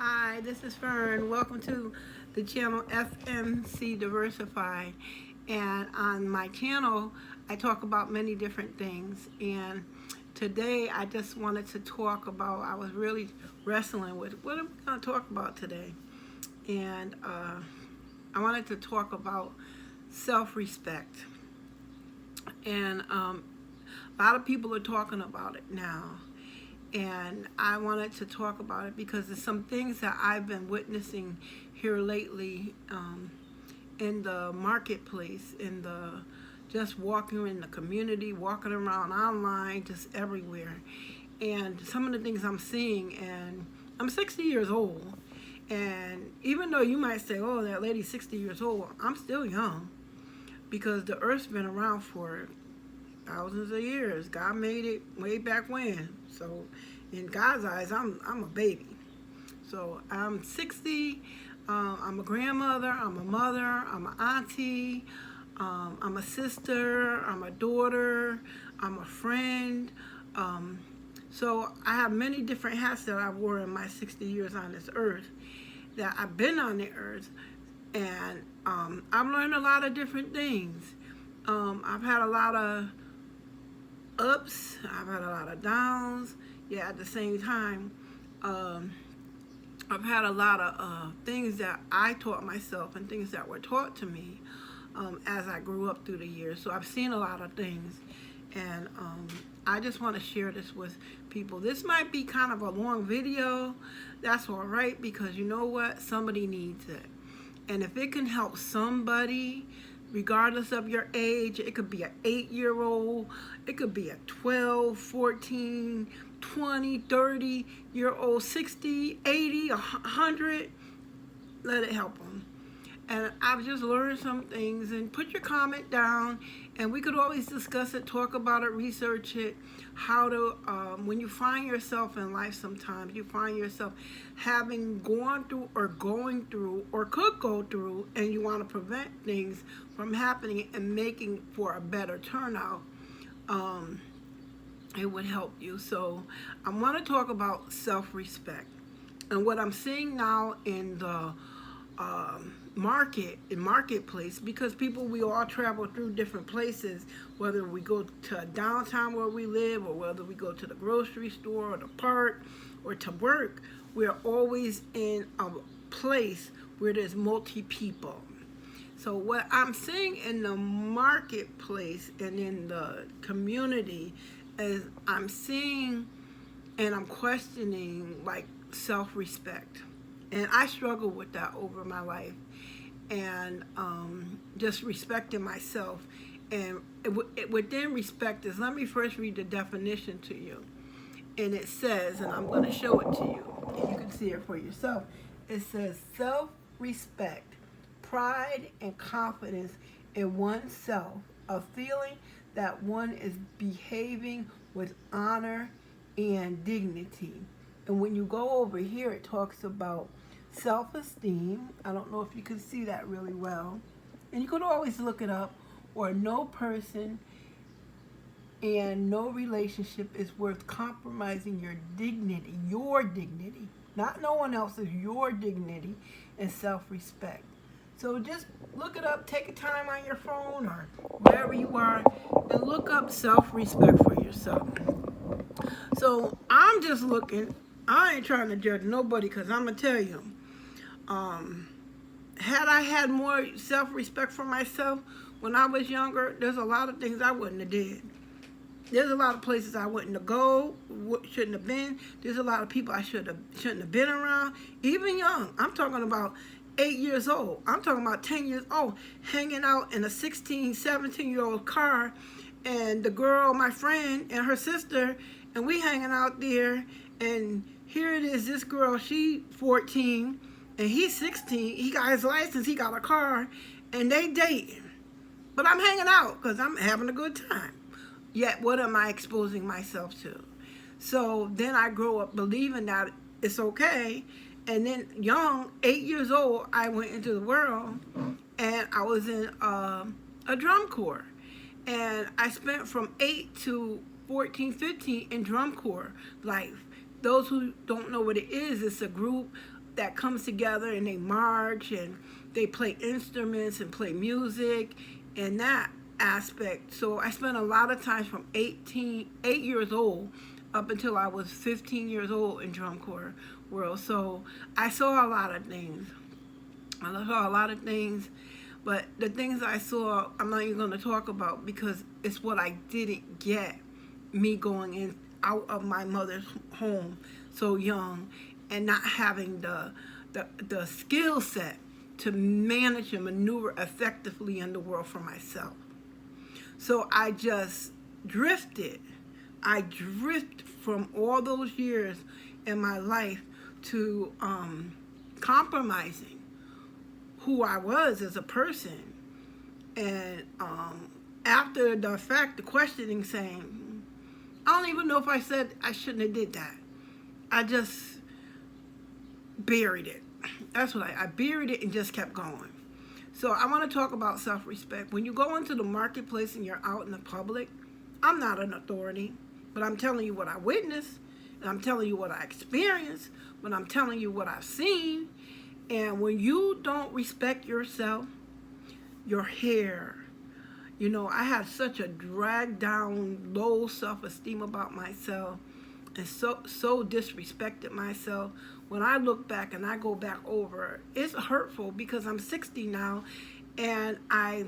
Hi, this is Fern. Welcome to the channel FMC Diversified. And on my channel, I talk about many different things. And today, I just wanted to talk about, I was really wrestling with what am I going to talk about today? And I wanted to talk about self-respect. And a lot of people are talking about it now. And I wanted to talk about it because there's some things that I've been witnessing here lately in the marketplace, just walking in the community, walking around online, just everywhere. And some of the things I'm seeing, and I'm 60 years old. And even though you might say, oh, that lady's 60 years old, I'm still young because the earth's been around for thousands of years. God made it way back when. So in God's eyes, I'm a baby. So I'm 60. I'm a grandmother. I'm a mother. I'm an auntie. I'm a sister. I'm a daughter. I'm a friend. So I have many different hats that I've worn in my 60 years on this earth, that I've been on the earth. And I've learned a lot of different things. I've had a lot of ups, I've had a lot of downs. Yeah, at the same time, I've had a lot of things that I taught myself and things that were taught to me as I grew up through the years. So I've seen a lot of things, and I just want to share this with people. This might be kind of a long video. That's all right, because you know what? Somebody needs it. And if it can help somebody, regardless of your age, it could be an 8-year-old, it could be a 12, 14, 20, 30-year-old, 60, 80, 100, let it help them. And I've just learned some things, and put your comment down, and we could always discuss it, talk about it, research it, how to, when you find yourself in life sometimes, you find yourself having gone through or going through or could go through, and you want to prevent things from happening and making for a better turnout, it would help you. So I want to talk about self-respect. And what I'm seeing now in the marketplace, because people, we all travel through different places, whether we go to downtown where we live, or whether we go to the grocery store or the park or to work, we're always in a place where there's multi people. So what I'm seeing in the marketplace and in the community is I'm seeing and I'm questioning like self-respect. And I struggle with that over my life, and just respecting myself. And within respect is, let me first read the definition to you. And it says, and I'm going to show it to you, and you can see it for yourself. It says, self-respect, pride and confidence in oneself, a feeling that one is behaving with honor and dignity. And when you go over here, it talks about self-esteem. I don't know if you can see that really well. And you could always look it up. Or no person and no relationship is worth compromising your dignity, not no one else's, your dignity and self-respect. So just look it up, take a time on your phone or wherever you are, and look up self-respect for yourself. So I'm just looking, I ain't trying to judge nobody, because I'm going to tell you, had I had more self-respect for myself when I was younger, there's a lot of things I wouldn't have did. There's a lot of places I wouldn't have go, shouldn't have been. There's a lot of people I shouldn't have been around, even young. I'm talking about 8 years old. I'm talking about 10 years old, hanging out in a 16, 17-year-old car, and the girl, my friend, and her sister, and we hanging out there, and here it is, this girl, she 14, and he's 16, he got his license, he got a car, and they dating. But I'm hanging out because I'm having a good time. Yet, what am I exposing myself to? So then I grow up believing that it's okay. And then young, 8 years old, I went into the world, and I was in a drum corps. And I spent from 8 to 14, 15 in drum corps life. Those who don't know what it is, it's a group that comes together and they march and they play instruments and play music and that aspect. So I spent a lot of time from 8 years old up until I was 15 years old in drum corps world. So I saw a lot of things. But the things I saw, I'm not even going to talk about because it's what I didn't get, me going in out of my mother's home so young and not having the skill set to manage and maneuver effectively in the world for myself. So I just drifted. I drift from all those years in my life to compromising who I was as a person. And after the fact, the questioning, saying, I don't even know if I said I shouldn't have did that. I just buried it. That's what I buried it and just kept going. So I want to talk about self-respect. When you go into the marketplace and you're out in the public, I'm not an authority, but I'm telling you what I witnessed, and I'm telling you what I experienced, but I'm telling you what I've seen. And when you don't respect yourself, your hair, you know, I had such a dragged down, low self-esteem about myself and so disrespected myself. When I look back and I go back over, it's hurtful because I'm 60 now and I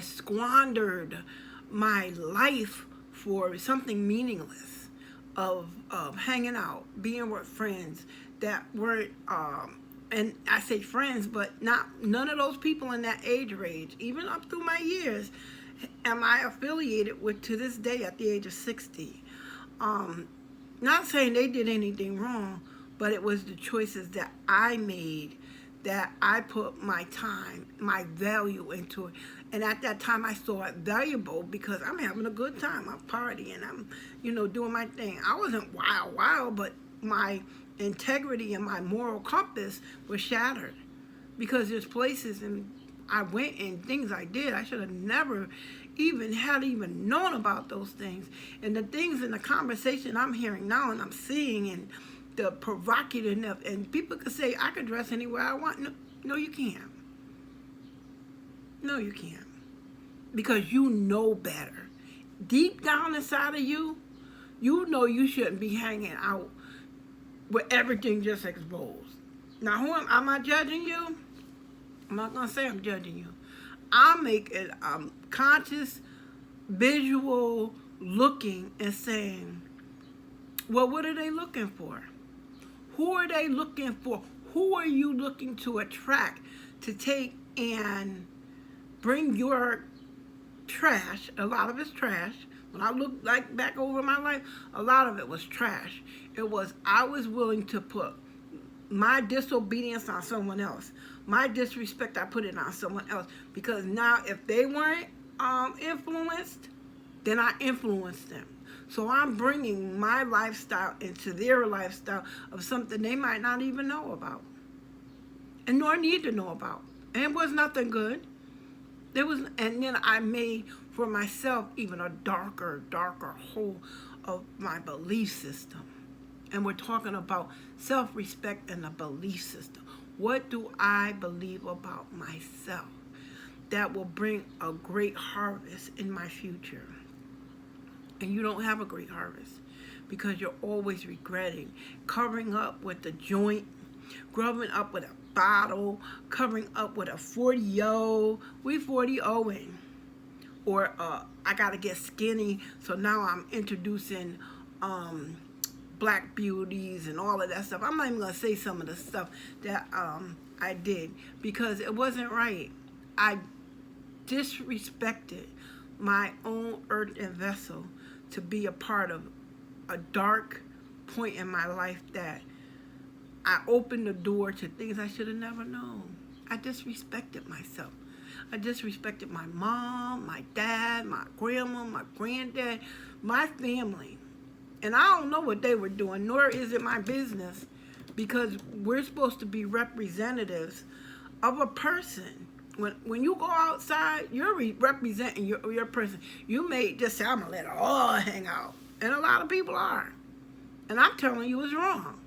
squandered my life for something meaningless of hanging out, being with friends that weren't, and I say friends, but none of those people in that age range, even up through my years, am I affiliated with to this day at the age of 60. Not saying they did anything wrong, but it was the choices that I made, that I put my time, my value into it. And at that time, I saw it valuable because I'm having a good time. I'm partying. I'm, doing my thing. I wasn't wild, but my integrity and my moral compass was shattered because there's places and I went and things I did I should have never even known about those things. And the things in the conversation I'm hearing now and I'm seeing and the provocativeness, and people could say I could dress anywhere I want. No, you can't. No, you can't. Because you know better. Deep down inside of you, you know you shouldn't be hanging out with everything just exposed. Now, am I judging you? I'm not going to say I'm judging you. I make it conscious, visual looking and saying, well, what are they looking for? Who are they looking for? Who are you looking to attract to take and bring your trash? A lot of it's trash. When I look back over my life, a lot of it was trash. It was I was willing to put my disobedience on someone else. My disrespect, I put it on someone else. Because now if they weren't influenced, then I influenced them. So I'm bringing my lifestyle into their lifestyle of something they might not even know about. And nor need to know about. And it was nothing good. And then I made for myself even a darker hole of my belief system. And we're talking about self-respect and the belief system. What do I believe about myself that will bring a great harvest in my future? And you don't have a great harvest because you're always regretting, covering up with the joint, grubbing up with a bottle, covering up with a 40-0. We 40-0ing. Or I got to get skinny, so now I'm introducing black beauties and all of that stuff. I'm not even going to say some of the stuff that I did because it wasn't right. I disrespected my own earthen vessel to be a part of a dark point in my life that I opened the door to things I should have never known. I disrespected myself. I disrespected my mom, my dad, my grandma, my granddad, my family. And I don't know what they were doing, nor is it my business, because we're supposed to be representatives of a person. When you go outside, you're representing your person. You may just say, I'm going to let it all hang out. And a lot of people are. And I'm telling you it's wrong.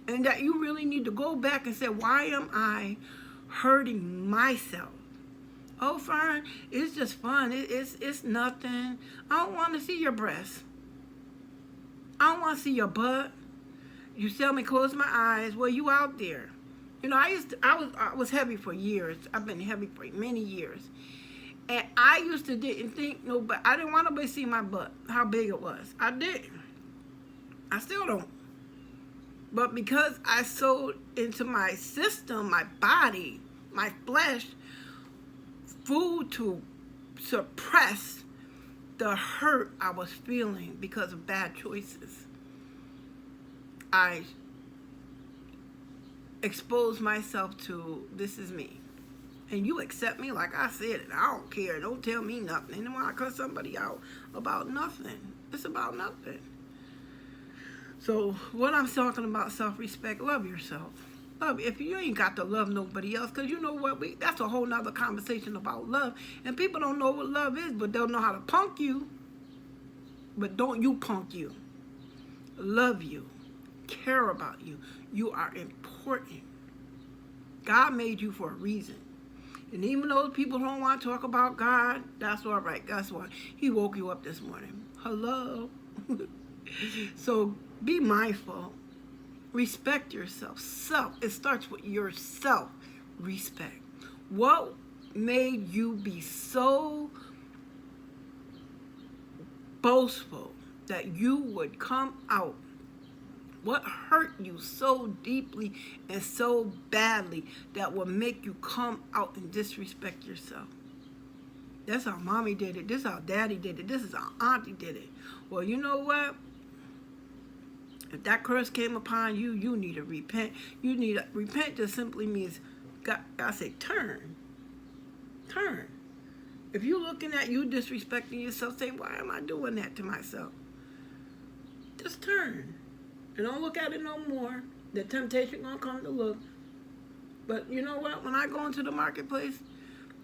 And that you really need to go back and say, why am I hurting myself? Oh, Fern, it's just fun. It's nothing. I don't want to see your breasts. I don't want to see your butt. You tell me close my eyes. Well, you out there. You know, I was heavy for years. I've been heavy for many years. And I used to didn't think nobody, I didn't want nobody to see my butt, how big it was. I didn't. I still don't. But because I sold into my system, my body, my flesh, food to suppress the hurt I was feeling because of bad choices, I exposed myself to, this is me. And you accept me like I said it. I don't care. Don't tell me nothing. And when I cut somebody out about nothing, it's about nothing. So what I'm talking about, self-respect, love yourself. Love. If you ain't got to love nobody else, because you know what, that's a whole nother conversation about love. And people don't know what love is, but they'll know how to punk you. But don't you punk you. Love you. Care about you. You are important. God made you for a reason. And even though people don't want to talk about God, that's all right. Guess what? He woke you up this morning. Hello. So be mindful. Respect yourself. It starts with your self-respect. What made you be so boastful that you would come out? What hurt you so deeply and so badly that will make you come out and disrespect yourself? That's how mommy did it. This is how daddy did it. This is how auntie did it. Well, you know what? If that curse came upon you, you need to repent. You need to repent. Just simply means, God say, turn. Turn. If you're looking at you disrespecting yourself, say, why am I doing that to myself? Just turn. And don't look at it no more. The temptation gonna come to look. But you know what? When I go into the marketplace,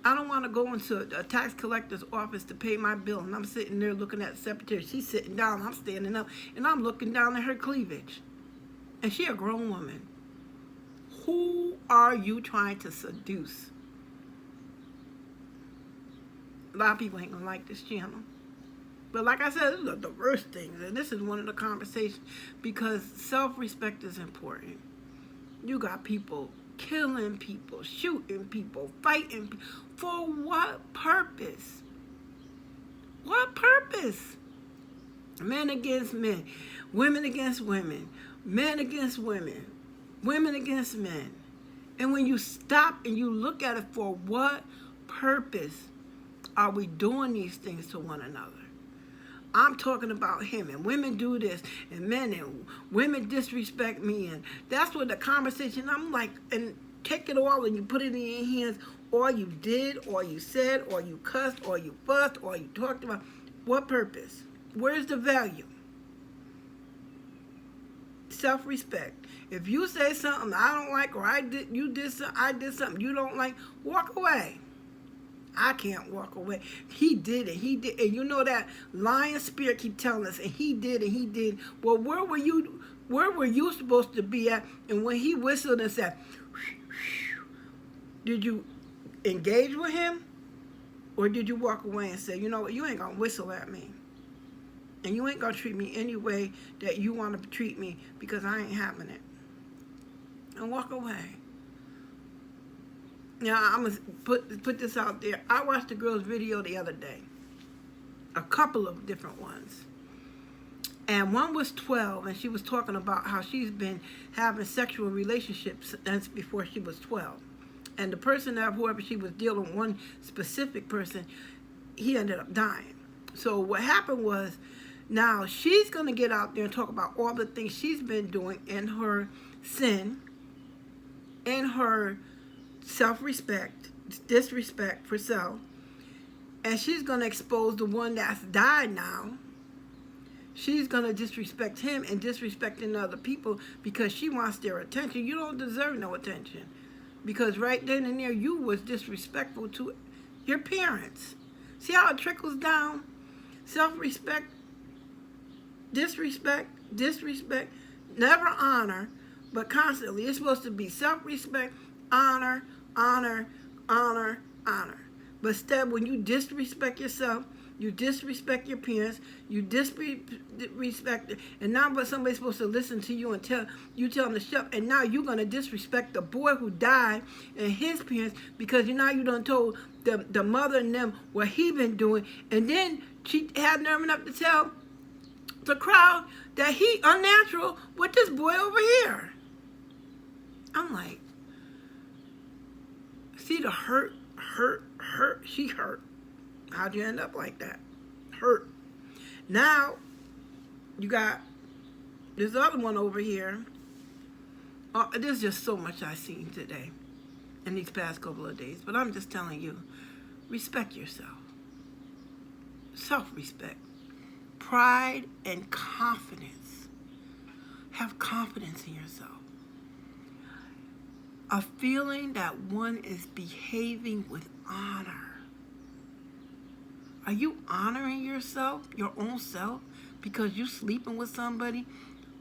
I don't want to go into a tax collector's office to pay my bill. And I'm sitting there looking at the secretary. She's sitting down. I'm standing up. And I'm looking down at her cleavage. And she a grown woman. Who are you trying to seduce? A lot of people ain't gonna like this channel. But like I said, this is the worst things, and this is one of the conversations, because self-respect is important. You got people killing people, shooting people, fighting people. For what purpose? What purpose? Men against men, women against women, men against women, women against men. And when you stop and you look at it, for what purpose are we doing these things to one another? I'm talking about him, and women do this, and men and women disrespect me, and that's what the conversation, I'm like, and take it all and you put it in your hands, or you did, or you said, or you cussed, or you fussed, or you talked about. What purpose? Where's the value? Self-respect. If you say something I don't like, or I did something you don't like, walk away. I can't walk away. He did it. He did. And you know that lion spirit keep telling us, and he did, and he did. Well, where were you supposed to be at? And when he whistled and said, did you engage with him? Or did you walk away and say, you know what, you ain't going to whistle at me. And you ain't going to treat me any way that you want to treat me, because I ain't having it. And walk away. Now, I'm going to put this out there. I watched a girl's video the other day. A couple of different ones. And one was 12, and she was talking about how she's been having sexual relationships since before she was 12. And the person that, whoever she was dealing with, one specific person, he ended up dying. So what happened was, now she's going to get out there and talk about all the things she's been doing in her sin, in her self-respect, disrespect for self, and she's going to expose the one that's died now. She's going to disrespect him and disrespecting other people because she wants their attention. You don't deserve no attention, because right then and there you was disrespectful to your parents. See how it trickles down? Self-respect, disrespect, never honor, but constantly. It's supposed to be self-respect, honor, honor, honor, honor. But instead, when you disrespect yourself, you disrespect your parents, you disrespect, and now but somebody's supposed to listen to you and tell them to shut up, and now you're gonna disrespect the boy who died and his parents because you done told the mother and them what he been doing, and then she had nerve enough to tell the crowd that he unnatural with this boy over here. I'm like, see the hurt. She hurt. How'd you end up like that? Hurt. Now, you got this other one over here. There's just so much I've seen today in these past couple of days. But I'm just telling you, respect yourself. Self-respect. Pride and confidence. Have confidence in yourself. A feeling that one is behaving with honor. Are you honoring yourself, your own self, because you sleeping with somebody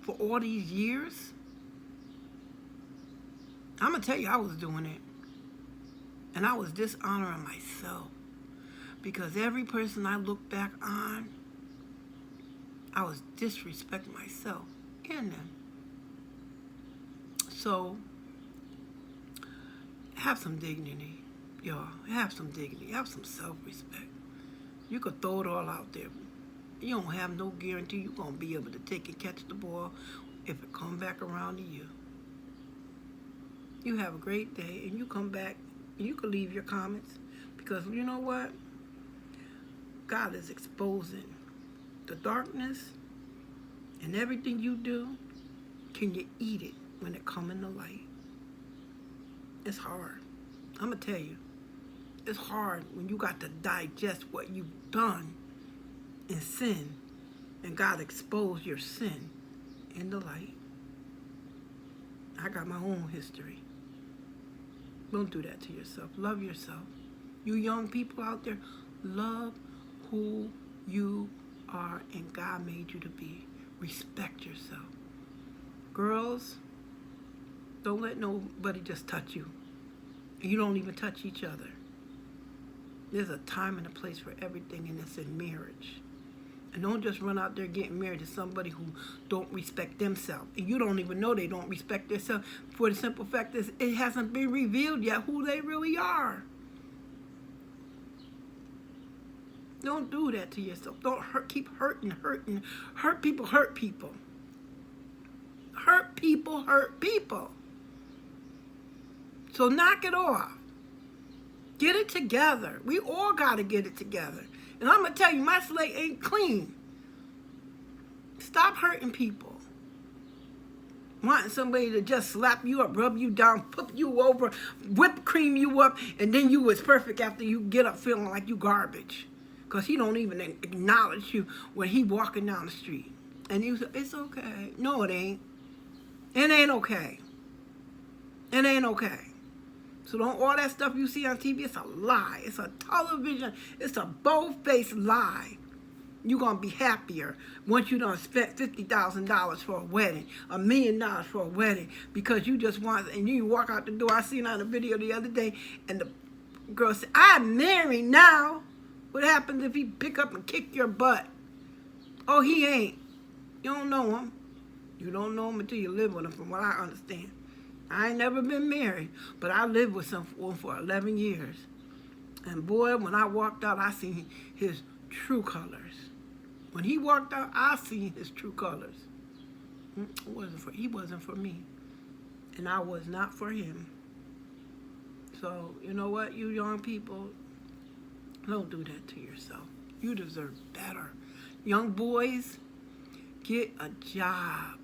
for all these years? I'm going to tell you, I was doing it. And I was dishonoring myself. Because every person I look back on, I was disrespecting myself and them. So, have some dignity, y'all. Have some dignity. Have some self-respect. You could throw it all out there. You don't have no guarantee you're going to be able to take and catch the ball if it comes back around to you. You have a great day, and you come back, and you can leave your comments, because you know what? God is exposing the darkness, and everything you do, can you eat it when it comes in the light? It's hard. I'm going to tell you. It's hard when you got to digest what you've done in sin, and God exposed your sin in the light. I got my own history. Don't do that to yourself. Love yourself. You young people out there, love who you are and God made you to be. Respect yourself. Girls, don't let nobody just touch you. And you don't even touch each other. There's a time and a place for everything, and it's in marriage. And don't just run out there getting married to somebody who don't respect themselves. And you don't even know they don't respect themselves, for the simple fact is it hasn't been revealed yet who they really are. Don't do that to yourself. Don't keep hurting. Hurt people hurt people. Hurt people hurt people. So knock it off. Get it together. We all got to get it together. And I'm going to tell you, my slate ain't clean. Stop hurting people. Wanting somebody to just slap you up, rub you down, put you over, whip cream you up, and then you was perfect after you get up feeling like you garbage. Because he don't even acknowledge you when he walking down the street. And you say, it's okay. No, it ain't. It ain't okay. It ain't okay. So don't, all that stuff you see on TV, it's a lie. It's a television. It's a bold-faced lie. You're going to be happier once you done spent $50,000 for a wedding, $1 million for a wedding, because you just want, and you walk out the door. I seen on a video the other day, and the girl said, I'm married now. What happens if he pick up and kick your butt? Oh, he ain't. You don't know him. You don't know him until you live with him, from what I understand. I ain't never been married, but I lived with someone for 11 years. And boy, when I walked out, I seen his true colors. When he walked out, I seen his true colors. He wasn't for me. And I was not for him. So, you know what, you young people, don't do that to yourself. You deserve better. Young boys, get a job.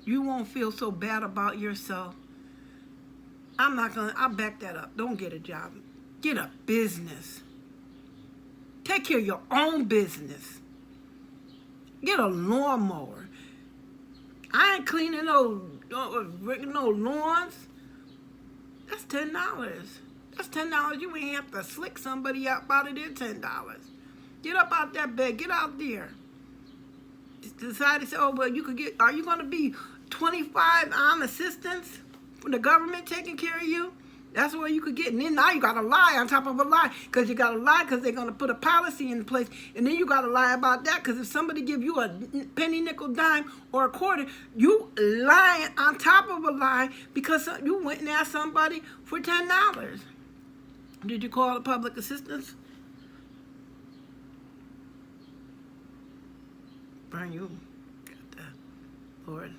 You won't feel so bad about yourself. I'll back that up. Don't get a job. Get a business. Take care of your own business. Get a lawnmower. I ain't cleaning no lawns. That's $10. That's $10. You ain't have to slick somebody up out of there $10. Get up out that bed. Get out there. decided, say, oh, well, you could get, are you going to be 25 armed assistants from the government taking care of you? That's where you could get. And then now you got to lie on top of a lie, because you got to lie because they're going to put a policy in place. And then you got to lie about that, because if somebody give you a penny, nickel, dime, or a quarter, you lying on top of a lie because you went and asked somebody for $10. Did you call the public assistance? Burn you. Got that. Lord.